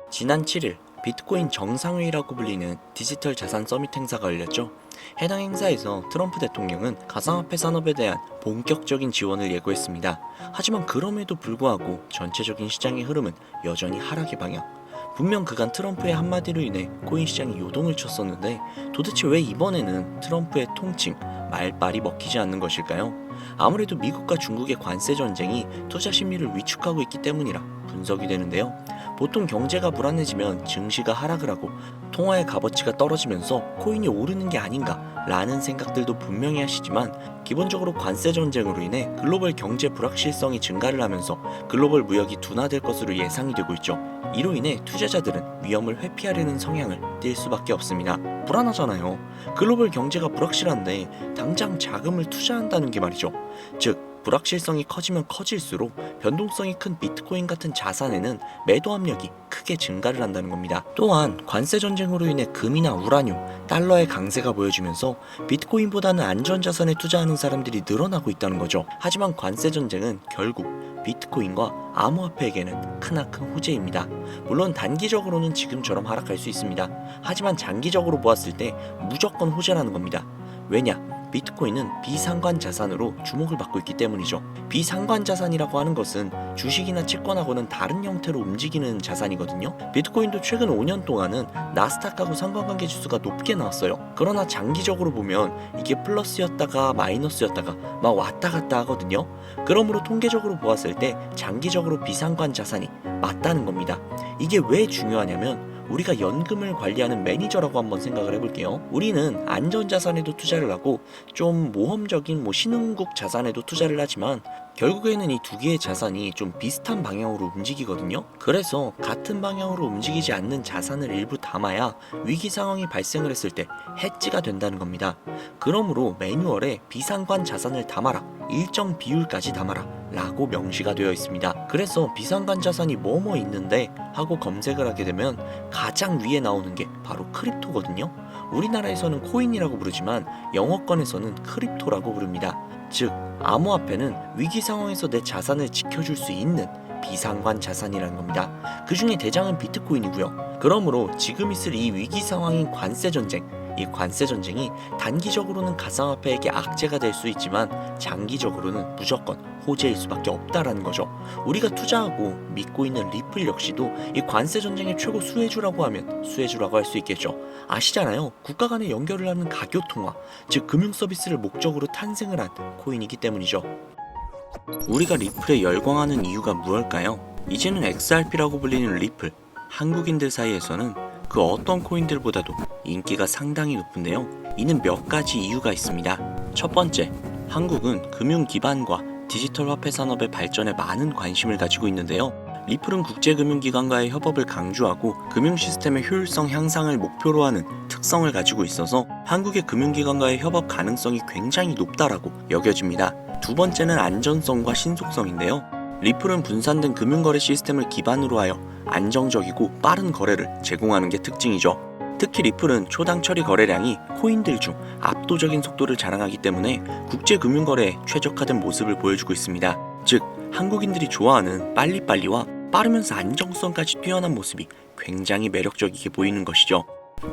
지난 7일 비트코인 정상회의라고 불리는 디지털 자산 서밋 행사가 열렸죠. 해당 행사에서 트럼프 대통령은 가상화폐 산업에 대한 본격적인 지원을 예고했습니다. 하지만 그럼에도 불구하고 전체적인 시장의 흐름은 여전히 하락의 방향. 분명 그간 트럼프의 한마디로 인해 코인 시장이 요동을 쳤었는데 도대체 왜 이번에는 트럼프의 통칭, 말빨이 먹히지 않는 것일까요? 아무래도 미국과 중국의 관세 전쟁이 투자 심리를 위축하고 있기 때문이라 분석이 되는데요. 보통 경제가 불안해지면 증시가 하락을 하고 통화의 값어치가 떨어지면서 코인이 오르는 게 아닌가 라는 생각들도 분명히 하시지만 기본적으로 관세 전쟁으로 인해 글로벌 경제 불확실성이 증가를 하면서 글로벌 무역이 둔화될 것으로 예상이 되고 있죠. 이로 인해 투자자들은 위험을 회피하려는 성향을 띨 수밖에 없습니다. 불안하잖아요. 글로벌 경제가 불확실한데 당장 자금을 투자한다는 게 말이죠. 즉 불확실성이 커지면 커질수록 변동성이 큰 비트코인 같은 자산에는 매도 압력이 크게 증가를 한다는 겁니다. 또한 관세 전쟁으로 인해 금이나 우라늄, 달러의 강세가 보여지면서 비트코인보다는 안전자산에 투자하는 사람들이 늘어나고 있다는 거죠. 하지만 관세 전쟁은 결국 비트코인과 암호화폐에게는 크나큰 호재입니다. 물론 단기적으로는 지금처럼 하락할 수 있습니다. 하지만 장기적으로 보았을 때 무조건 호재라는 겁니다. 왜냐? 비트코인은 비상관 자산으로 주목을 받고 있기 때문이죠. 비상관 자산이라고 하는 것은 주식이나 채권하고는 다른 형태로 움직이는 자산이거든요. 비트코인도 최근 5년 동안은 나스닥하고 상관관계 지수가 높게 나왔어요. 그러나 장기적으로 보면 이게 플러스였다가 마이너스였다가 막 왔다 갔다 하거든요. 그러므로 통계적으로 보았을 때 장기적으로 비상관 자산이 맞다는 겁니다. 이게 왜 중요하냐면 우리가 연금을 관리하는 매니저라고 한번 생각을 해볼게요. 우리는 안전자산에도 투자를 하고 좀 모험적인 신흥국 자산에도 투자를 하지만 결국에는 이 두 개의 자산이 좀 비슷한 방향으로 움직이거든요. 그래서 같은 방향으로 움직이지 않는 자산을 일부 담아야 위기 상황이 발생을 했을 때 해지가 된다는 겁니다. 그러므로 매뉴얼에 비상관 자산을 담아라, 일정 비율까지 담아라 라고 명시가 되어 있습니다. 그래서 비상관 자산이 뭐뭐 있는데 하고 검색을 하게 되면 가장 위에 나오는 게 바로 크립토거든요. 우리나라에서는 코인이라고 부르지만 영어권에서는 크립토라고 부릅니다. 즉 암호화폐는 위기 상황에서 내 자산을 지켜줄 수 있는 비상관 자산이라는 겁니다. 그 중에 대장은 비트코인이고요. 그러므로 지금 있을 이 위기 상황인 관세 전쟁, 이 관세 전쟁이 단기적으로는 가상화폐에게 악재가 될 수 있지만 장기적으로는 무조건 호재일 수밖에 없다라는 거죠. 우리가 투자하고 믿고 있는 리플 역시도 이 관세 전쟁의 최고 수혜주라고 하면 수혜주라고 할 수 있겠죠. 아시잖아요. 국가 간의 연결을 하는 가교 통화, 즉 금융 서비스를 목적으로 탄생을 한 코인이기 때문이죠. 우리가 리플에 열광하는 이유가 무엇일까요? 이제는 XRP라고 불리는 리플, 한국인들 사이에서는 그 어떤 코인들보다도 인기가 상당히 높은데요. 이는 몇 가지 이유가 있습니다. 첫 번째, 한국은 금융 기반과 디지털 화폐 산업의 발전에 많은 관심을 가지고 있는데요. 리플은 국제금융기관과의 협업을 강조하고 금융 시스템의 효율성 향상을 목표로 하는 특성을 가지고 있어서 한국의 금융기관과의 협업 가능성이 굉장히 높다라고 여겨집니다. 두 번째는 안전성과 신속성인데요. 리플은 분산된 금융거래 시스템을 기반으로 하여 안정적이고 빠른 거래를 제공하는 게 특징이죠. 특히 리플은 초당 처리 거래량이 코인들 중 압도적인 속도를 자랑하기 때문에 국제금융거래에 최적화된 모습을 보여주고 있습니다. 즉, 한국인들이 좋아하는 빨리빨리와 빠르면서 안정성까지 뛰어난 모습이 굉장히 매력적이게 보이는 것이죠.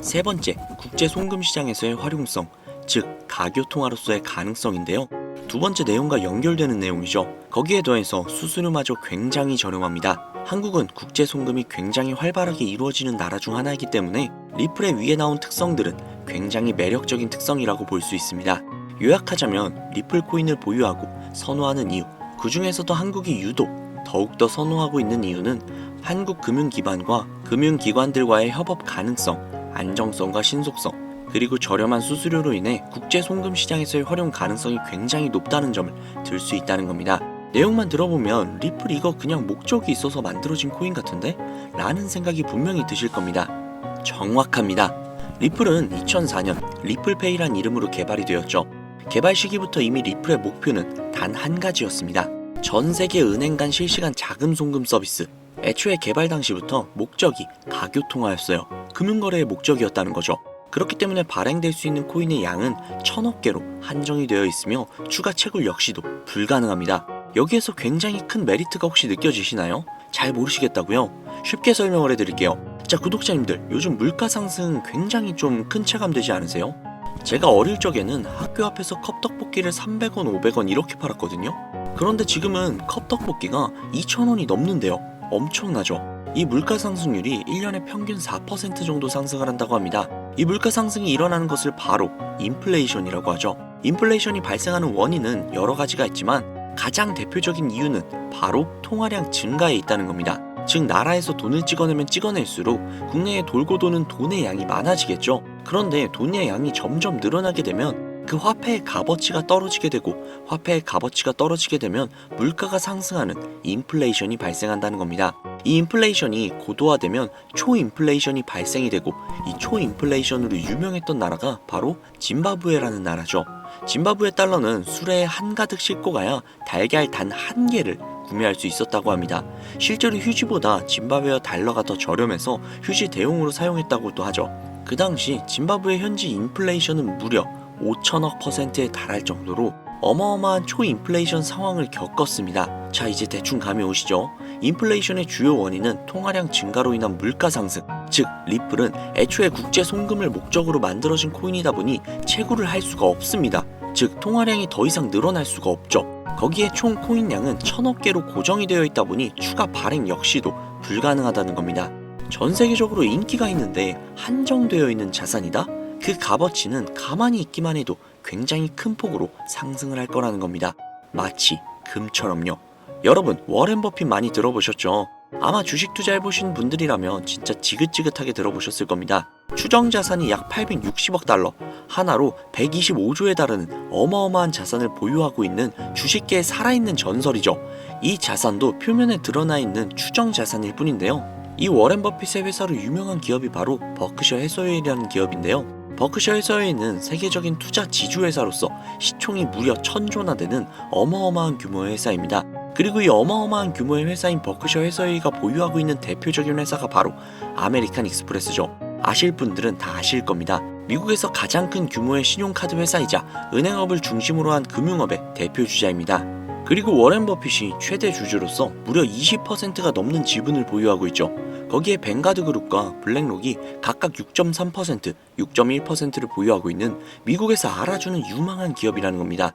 세 번째, 국제 송금 시장에서의 활용성, 즉 가교통화로서의 가능성인데요. 두 번째 내용과 연결되는 내용이죠. 거기에 더해서 수수료마저 굉장히 저렴합니다. 한국은 국제 송금이 굉장히 활발하게 이루어지는 나라 중 하나이기 때문에 리플의 위에 나온 특성들은 굉장히 매력적인 특성이라고 볼 수 있습니다. 요약하자면 리플 코인을 보유하고 선호하는 이유, 그 중에서도 한국이 유독 더욱더 선호하고 있는 이유는 한국 금융기반과 금융기관들과의 협업 가능성, 안정성과 신속성, 그리고 저렴한 수수료로 인해 국제 송금 시장에서의 활용 가능성이 굉장히 높다는 점을 들 수 있다는 겁니다. 내용만 들어보면 리플 이거 그냥 목적이 있어서 만들어진 코인 같은데? 라는 생각이 분명히 드실 겁니다. 정확합니다. 리플은 2004년 리플페이란 이름으로 개발이 되었죠. 개발 시기부터 이미 리플의 목표는 단 한 가지였습니다. 전 세계 은행 간 실시간 자금 송금 서비스. 애초에 개발 당시부터 목적이 가교통화였어요. 금융거래의 목적이었다는 거죠. 그렇기 때문에 발행될 수 있는 코인의 양은 1000억 개로 한정이 되어 있으며 추가 채굴 역시도 불가능합니다. 여기에서 굉장히 큰 메리트가 혹시 느껴지시나요? 잘 모르시겠다고요? 쉽게 설명을 해드릴게요. 자, 구독자님들, 요즘 물가 상승 굉장히 좀 큰 체감되지 않으세요? 제가 어릴 적에는 학교 앞에서 컵떡볶이를 300원, 500원 이렇게 팔았거든요. 그런데 지금은 컵떡볶이가 2,000원이 넘는데요. 엄청나죠? 이 물가 상승률이 1년에 평균 4% 정도 상승을 한다고 합니다. 이 물가 상승이 일어나는 것을 바로 인플레이션이라고 하죠. 인플레이션이 발생하는 원인은 여러 가지가 있지만 가장 대표적인 이유는 바로 통화량 증가에 있다는 겁니다. 즉, 나라에서 돈을 찍어내면 찍어낼수록 국내에 돌고 도는 돈의 양이 많아지겠죠. 그런데 돈의 양이 점점 늘어나게 되면 그 화폐의 값어치가 떨어지게 되고, 화폐의 값어치가 떨어지게 되면 물가가 상승하는 인플레이션이 발생한다는 겁니다. 이 인플레이션이 고도화되면 초인플레이션이 발생이 되고, 이 초인플레이션으로 유명했던 나라가 바로 짐바브웨라는 나라죠. 짐바브웨 달러는 수레에 한가득 싣고 가야 달걀 단 한 개를 구매할 수 있었다고 합니다. 실제로 휴지보다 짐바브웨 달러가 더 저렴해서 휴지 대용으로 사용했다고도 하죠. 그 당시 짐바브웨 현지 인플레이션은 무려 5천억 %에 달할 정도로 어마어마한 초인플레이션 상황을 겪었습니다. 자, 이제 대충 감이 오시죠? 인플레이션의 주요 원인은 통화량 증가로 인한 물가 상승, 즉 리플은 애초에 국제 송금을 목적으로 만들어진 코인이다 보니 채굴을 할 수가 없습니다. 즉 통화량이 더 이상 늘어날 수가 없죠. 거기에 총 코인량은 1000억 개로 고정이 되어 있다 보니 추가 발행 역시도 불가능하다는 겁니다. 전 세계적으로 인기가 있는데 한정되어 있는 자산이다? 그 값어치는 가만히 있기만 해도 굉장히 큰 폭으로 상승을 할 거라는 겁니다. 마치 금처럼요. 여러분, 워렌 버핏 많이 들어보셨죠? 아마 주식 투자해보신 분들이라면 진짜 지긋지긋하게 들어보셨을 겁니다. 추정 자산이 약 860억 달러, 하나로 125조에 달하는 어마어마한 자산을 보유하고 있는 주식계의 살아있는 전설이죠. 이 자산도 표면에 드러나 있는 추정 자산일 뿐인데요. 이 워렌 버핏의 회사로 유명한 기업이 바로 버크셔 해서웨이라는 기업인데요. 버크셔 해서웨이는 세계적인 투자 지주회사로서 시총이 무려 1000조나 되는 어마어마한 규모의 회사입니다. 그리고 이 어마어마한 규모의 회사인 버크셔 해서웨이가 보유하고 있는 대표적인 회사가 바로 아메리칸 익스프레스죠. 아실 분들은 다 아실 겁니다. 미국에서 가장 큰 규모의 신용카드 회사이자 은행업을 중심으로 한 금융업의 대표 주자입니다. 그리고 워렌 버핏이 최대 주주로서 무려 20%가 넘는 지분을 보유하고 있죠. 거기에 뱅가드 그룹과 블랙록이 각각 6.3%, 6.1%를 보유하고 있는 미국에서 알아주는 유망한 기업이라는 겁니다.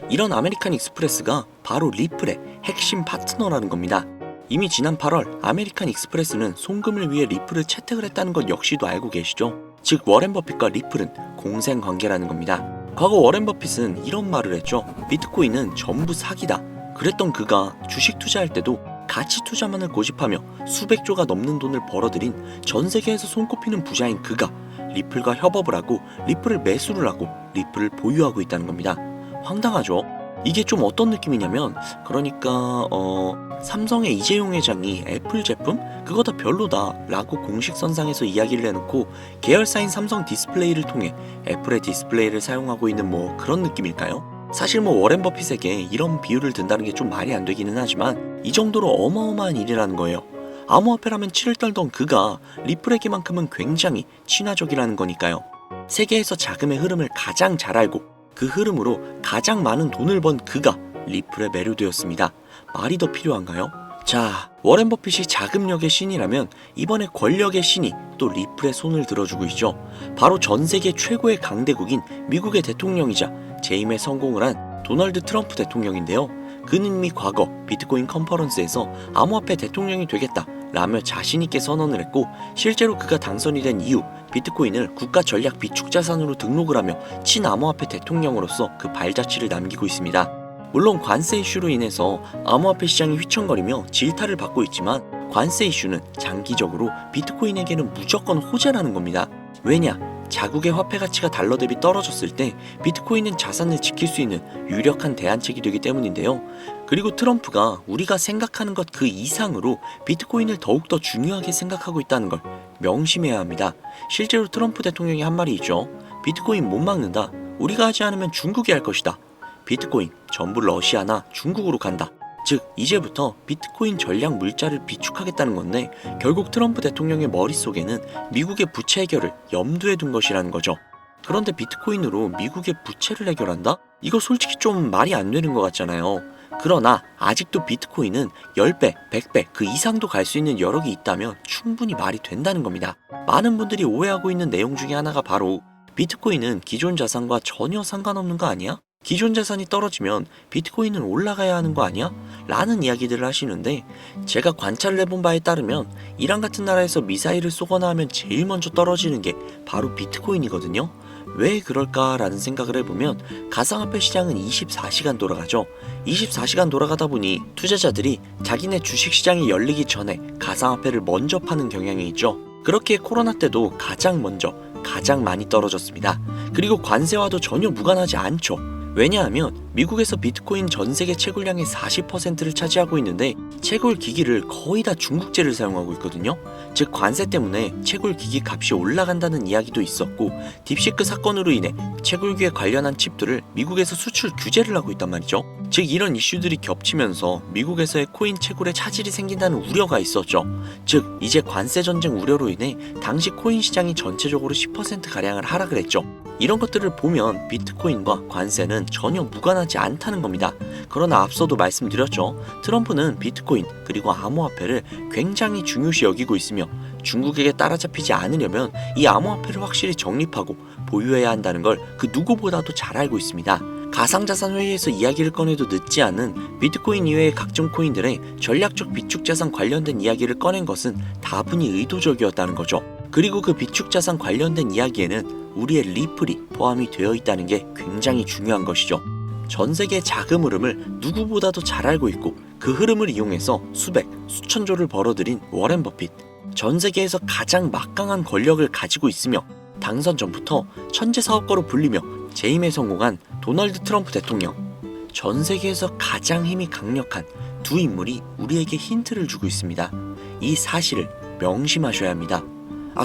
이런 아메리칸 익스프레스가 바로 리플의 핵심 파트너라는 겁니다. 이미 지난 8월 아메리칸 익스프레스는 송금을 위해 리플을 채택을 했다는 것 역시도 알고 계시죠? 즉 워렌 버핏과 리플은 공생 관계라는 겁니다. 과거 워렌 버핏은 이런 말을 했죠. 비트코인은 전부 사기다. 그랬던 그가 주식 투자할 때도 가치 투자만을 고집하며 수백조가 넘는 돈을 벌어들인 전 세계에서 손꼽히는 부자인 그가 리플과 협업을 하고 리플을 매수를 하고 리플을 보유하고 있다는 겁니다. 황당하죠? 이게 좀 어떤 느낌이냐면, 그러니까 삼성의 이재용 회장이 애플 제품? 그거 다 별로다 라고 공식 선상에서 이야기를 해놓고 계열사인 삼성 디스플레이를 통해 애플의 디스플레이를 사용하고 있는 뭐 그런 느낌일까요? 사실 뭐 워렌 버핏에게 이런 비유를 든다는 게 좀 말이 안 되기는 하지만 이 정도로 어마어마한 일이라는 거예요. 암호화폐라면 치를 떨던 그가 리플에게만큼은 굉장히 친화적이라는 거니까요. 세계에서 자금의 흐름을 가장 잘 알고 그 흐름으로 가장 많은 돈을 번 그가 리플에 매료되었습니다. 말이 더 필요한가요? 자, 워렌 버핏이 자금력의 신이라면 이번에 권력의 신이 또 리플의 손을 들어주고 있죠. 바로 전 세계 최고의 강대국인 미국의 대통령이자 재임에 성공을 한 도널드 트럼프 대통령인데요. 그는 이미 과거 비트코인 컨퍼런스에서 암호화폐 대통령이 되겠다 라며 자신있게 선언을 했고, 실제로 그가 당선이 된 이후 비트코인을 국가 전략 비축 자산으로 등록을 하며 친암호화폐 대통령으로서 그 발자취를 남기고 있습니다. 물론 관세 이슈로 인해서 암호화폐 시장이 휘청거리며 질타를 받고 있지만 관세 이슈는 장기적으로 비트코인에게는 무조건 호재라는 겁니다. 왜냐? 자국의 화폐 가치가 달러 대비 떨어졌을 때 비트코인은 자산을 지킬 수 있는 유력한 대안책이 되기 때문인데요. 그리고 트럼프가 우리가 생각하는 것 그 이상으로 비트코인을 더욱더 중요하게 생각하고 있다는 걸 명심해야 합니다. 실제로 트럼프 대통령이 한 말이 있죠. 비트코인 못 막는다. 우리가 하지 않으면 중국이 할 것이다. 비트코인 전부 러시아나 중국으로 간다. 즉 이제부터 비트코인 전략 물자를 비축하겠다는 건데, 결국 트럼프 대통령의 머릿속에는 미국의 부채 해결을 염두에 둔 것이라는 거죠. 그런데 비트코인으로 미국의 부채를 해결한다? 이거 솔직히 좀 말이 안 되는 것 같잖아요. 그러나 아직도 비트코인은 10배, 100배 그 이상도 갈 수 있는 여력이 있다면 충분히 말이 된다는 겁니다. 많은 분들이 오해하고 있는 내용 중에 하나가 바로 비트코인은 기존 자산과 전혀 상관없는 거 아니야? 기존 자산이 떨어지면 비트코인은 올라가야 하는 거 아니야? 라는 이야기들을 하시는데, 제가 관찰을 해본 바에 따르면 이란 같은 나라에서 미사일을 쏘거나 하면 제일 먼저 떨어지는 게 바로 비트코인이거든요. 왜 그럴까라는 생각을 해보면 가상화폐 시장은 24시간 돌아가죠. 24시간 돌아가다 보니 투자자들이 자기네 주식시장이 열리기 전에 가상화폐를 먼저 파는 경향이 있죠. 그렇게 코로나 때도 가장 먼저 가장 많이 떨어졌습니다. 그리고 관세와도 전혀 무관하지 않죠. 왜냐하면 미국에서 비트코인 전 세계 채굴량의 40%를 차지하고 있는데 채굴 기기를 거의 다 중국제를 사용하고 있거든요. 즉 관세 때문에 채굴 기기 값이 올라간다는 이야기도 있었고, 딥시크 사건으로 인해 채굴기에 관련한 칩들을 미국에서 수출 규제를 하고 있단 말이죠. 즉 이런 이슈들이 겹치면서 미국에서의 코인 채굴에 차질이 생긴다는 우려가 있었죠. 즉 이제 관세 전쟁 우려로 인해 당시 코인 시장이 전체적으로 10%가량을 하락을 했죠. 이런 것들을 보면 비트코인과 관세는 전혀 무관하지 않다는 겁니다. 그러나 앞서도 말씀드렸죠. 트럼프는 비트코인 그리고 암호화폐를 굉장히 중요시 여기고 있으며 중국에게 따라잡히지 않으려면 이 암호화폐를 확실히 정립하고 보유해야 한다는 걸 그 누구보다도 잘 알고 있습니다. 가상자산 회의에서 이야기를 꺼내도 늦지 않은 비트코인 이외의 각종 코인들의 전략적 비축자산 관련된 이야기를 꺼낸 것은 다분히 의도적이었다는 거죠. 그리고 그 비축자산 관련된 이야기에는 우리의 리플이 포함이 되어 있다는 게 굉장히 중요한 것이죠. 전 세계의 자금 흐름을 누구보다도 잘 알고 있고 그 흐름을 이용해서 수백, 수천조를 벌어들인 워렌 버핏. 전 세계에서 가장 막강한 권력을 가지고 있으며 당선 전부터 천재 사업가로 불리며 재임에 성공한 도널드 트럼프 대통령. 전 세계에서 가장 힘이 강력한 두 인물이 우리에게 힌트를 주고 있습니다. 이 사실을 명심하셔야 합니다.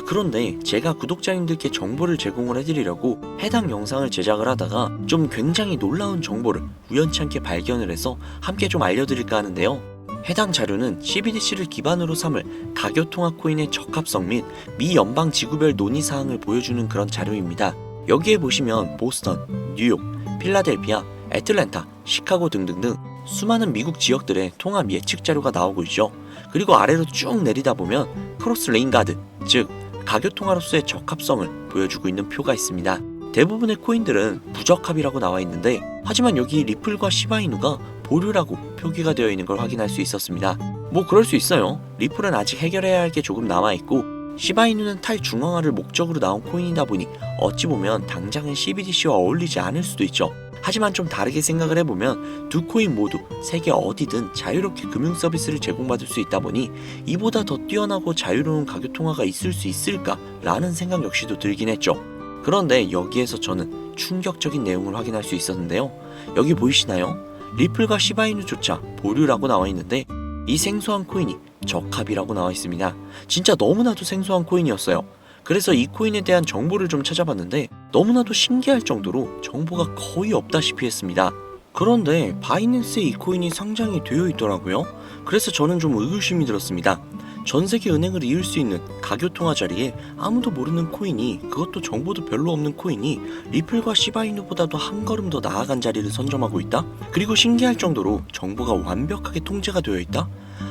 그런데 제가 구독자님들께 정보를 제공을 해드리려고 해당 영상을 제작을 하다가 좀 굉장히 놀라운 정보를 우연치않게 발견을 해서 함께 좀 알려드릴까 하는데요. 해당 자료는 CBDC를 기반으로 삼을 가교통화 코인의 적합성 및 미 연방 지구별 논의사항을 보여주는 그런 자료입니다. 여기에 보시면 보스턴, 뉴욕, 필라델피아, 애틀랜타, 시카고 등등등 수많은 미국 지역들의 통합 예측 자료가 나오고 있죠. 그리고 아래로 쭉 내리다 보면 크로스 레인가드, 즉 가교통화로서의 적합성을 보여주고 있는 표가 있습니다. 대부분의 코인들은 부적합이라고 나와 있는데, 하지만 여기 리플과 시바이누가 보류라고 표기가 되어 있는 걸 확인할 수 있었습니다. 뭐 그럴 수 있어요. 리플은 아직 해결해야 할 게 조금 남아있고 시바이누는 탈중앙화를 목적으로 나온 코인이다 보니 어찌 보면 당장은 CBDC와 어울리지 않을 수도 있죠. 하지만 좀 다르게 생각을 해보면 두 코인 모두 세계 어디든 자유롭게 금융 서비스를 제공받을 수 있다 보니 이보다 더 뛰어나고 자유로운 가교통화가 있을 수 있을까? 라는 생각 역시도 들긴 했죠. 그런데 여기에서 저는 충격적인 내용을 확인할 수 있었는데요. 여기 보이시나요? 리플과 시바이누조차 보류라고 나와 있는데 이 생소한 코인이 적합이라고 나와 있습니다. 진짜 너무나도 생소한 코인이었어요. 그래서 이 코인에 대한 정보를 좀 찾아봤는데 너무나도 신기할 정도로 정보가 거의 없다시피 했습니다. 그런데 바이낸스에 이 코인이 상장이 되어 있더라고요. 그래서 저는 좀 의구심이 들었습니다. 전 세계 은행을 이을 수 있는 가교통화 자리에 아무도 모르는 코인이, 그것도 정보도 별로 없는 코인이 리플과 시바이누보다도 한 걸음 더 나아간 자리를 선점하고 있다? 그리고 신기할 정도로 정보가 완벽하게 통제가 되어 있다?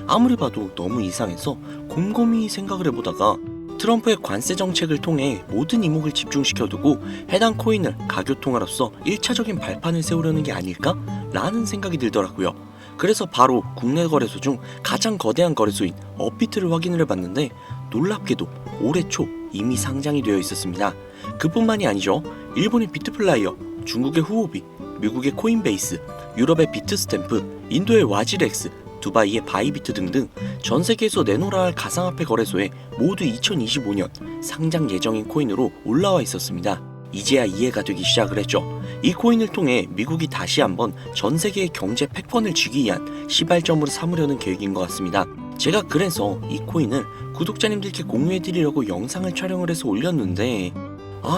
아무리 봐도 너무 이상해서 곰곰이 생각을 해보다가 트럼프의 관세 정책을 통해 모든 이목을 집중시켜두고 해당 코인을 가교통화로서 1차적인 발판을 세우려는 게 아닐까? 라는 생각이 들더라고요. 그래서 바로 국내 거래소 중 가장 거대한 거래소인 업비트를 확인을 해봤는데 놀랍게도 올해 초 이미 상장이 되어 있었습니다. 그뿐만이 아니죠. 일본의 비트플라이어, 중국의 후오비, 미국의 코인베이스, 유럽의 비트스탬프, 인도의 와지렉스, 두바이의 바이비트 등등 전 세계에서 내놓으라 할 가상화폐 거래소에 모두 2025년 상장 예정인 코인으로 올라와 있었습니다. 이제야 이해가 되기 시작을 했죠. 이 코인을 통해 미국이 다시 한번 전 세계의 경제 패권을 쥐기 위한 시발점으로 삼으려는 계획인 것 같습니다. 제가 그래서 이 코인을 구독자님들께 공유해드리려고 영상을 촬영을 해서 올렸는데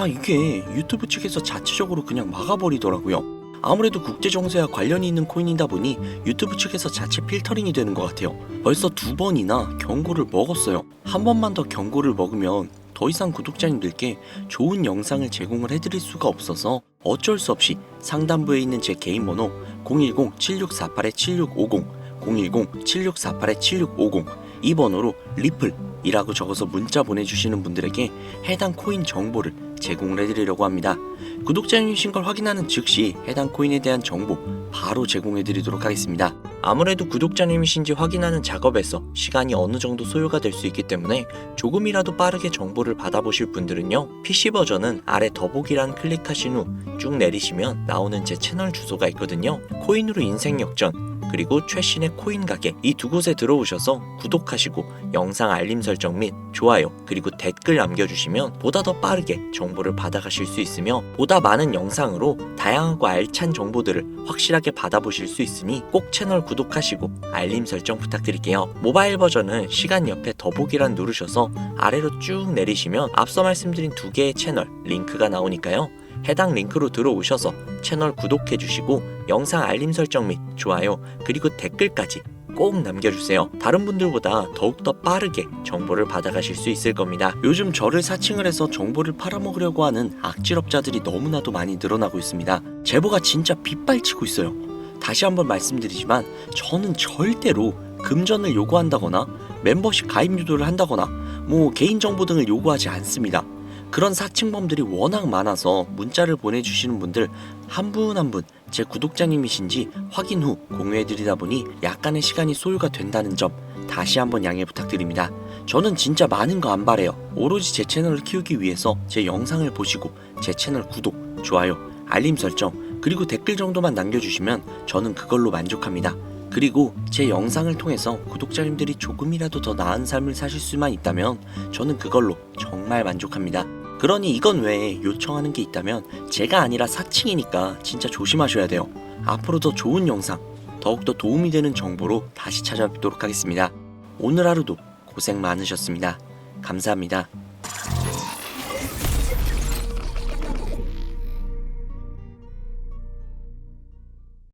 이게 유튜브 측에서 자체적으로 그냥 막아버리더라고요. 아무래도 국제정세와 관련이 있는 코인이다 보니 유튜브 측에서 자체 필터링이 되는 것 같아요. 벌써 2번이나 경고를 먹었어요. 한 번만 더 경고를 먹으면 더 이상 구독자님들께 좋은 영상을 제공을 해드릴 수가 없어서 어쩔 수 없이 상단부에 있는 제 개인 번호 010-7648-7650, 010-7648-7650 이 번호로 리플이라고 적어서 문자 보내주시는 분들에게 해당 코인 정보를 제공을 해드리려고 합니다. 구독자님이신 걸 확인하는 즉시 해당 코인에 대한 정보 바로 제공해드리도록 하겠습니다. 아무래도 구독자님이신지 확인하는 작업에서 시간이 어느 정도 소요가 될 수 있기 때문에 조금이라도 빠르게 정보를 받아보실 분들은요, PC 버전은 아래 더보기란 클릭하신 후 쭉 내리시면 나오는 제 채널 주소가 있거든요. 코인으로 인생 역전, 그리고 최신의 코인 가게 이 두 곳에 들어오셔서 구독하시고 영상 알림 설정 및 좋아요 그리고 댓글 남겨주시면 보다 더 빠르게 정보를 받아가실 수 있으며 보다 많은 영상으로 다양하고 알찬 정보들을 확실하게 받아보실 수 있으니 꼭 채널 구독하시고 알림 설정 부탁드릴게요. 모바일 버전은 시간 옆에 더보기란 누르셔서 아래로 쭉 내리시면 앞서 말씀드린 두 개의 채널 링크가 나오니까요. 해당 링크로 들어오셔서 채널 구독해주시고 영상 알림 설정 및 좋아요 그리고 댓글까지 꼭 남겨주세요. 다른 분들보다 더욱더 빠르게 정보를 받아가실 수 있을 겁니다. 요즘 저를 사칭을 해서 정보를 팔아먹으려고 하는 악질업자들이 너무나도 많이 늘어나고 있습니다. 제보가 진짜 빗발치고 있어요. 다시 한번 말씀드리지만 저는 절대로 금전을 요구한다거나 멤버십 가입 유도를 한다거나 개인정보 등을 요구하지 않습니다. 그런 사칭범들이 워낙 많아서 문자를 보내주시는 분들 한 분 한 분 제 구독자님이신지 확인 후 공유해드리다 보니 약간의 시간이 소요가 된다는 점 다시 한번 양해 부탁드립니다. 저는 진짜 많은 거 안 바래요. 오로지 제 채널을 키우기 위해서 제 영상을 보시고 제 채널 구독, 좋아요, 알림 설정 그리고 댓글 정도만 남겨주시면 저는 그걸로 만족합니다. 그리고 제 영상을 통해서 구독자님들이 조금이라도 더 나은 삶을 사실 수만 있다면 저는 그걸로 정말 만족합니다. 그러니 이건 외에 요청하는 게 있다면 제가 아니라 사칭이니까 진짜 조심하셔야 돼요. 앞으로 더 좋은 영상, 더욱더 도움이 되는 정보로 다시 찾아뵙도록 하겠습니다. 오늘 하루도 고생 많으셨습니다. 감사합니다.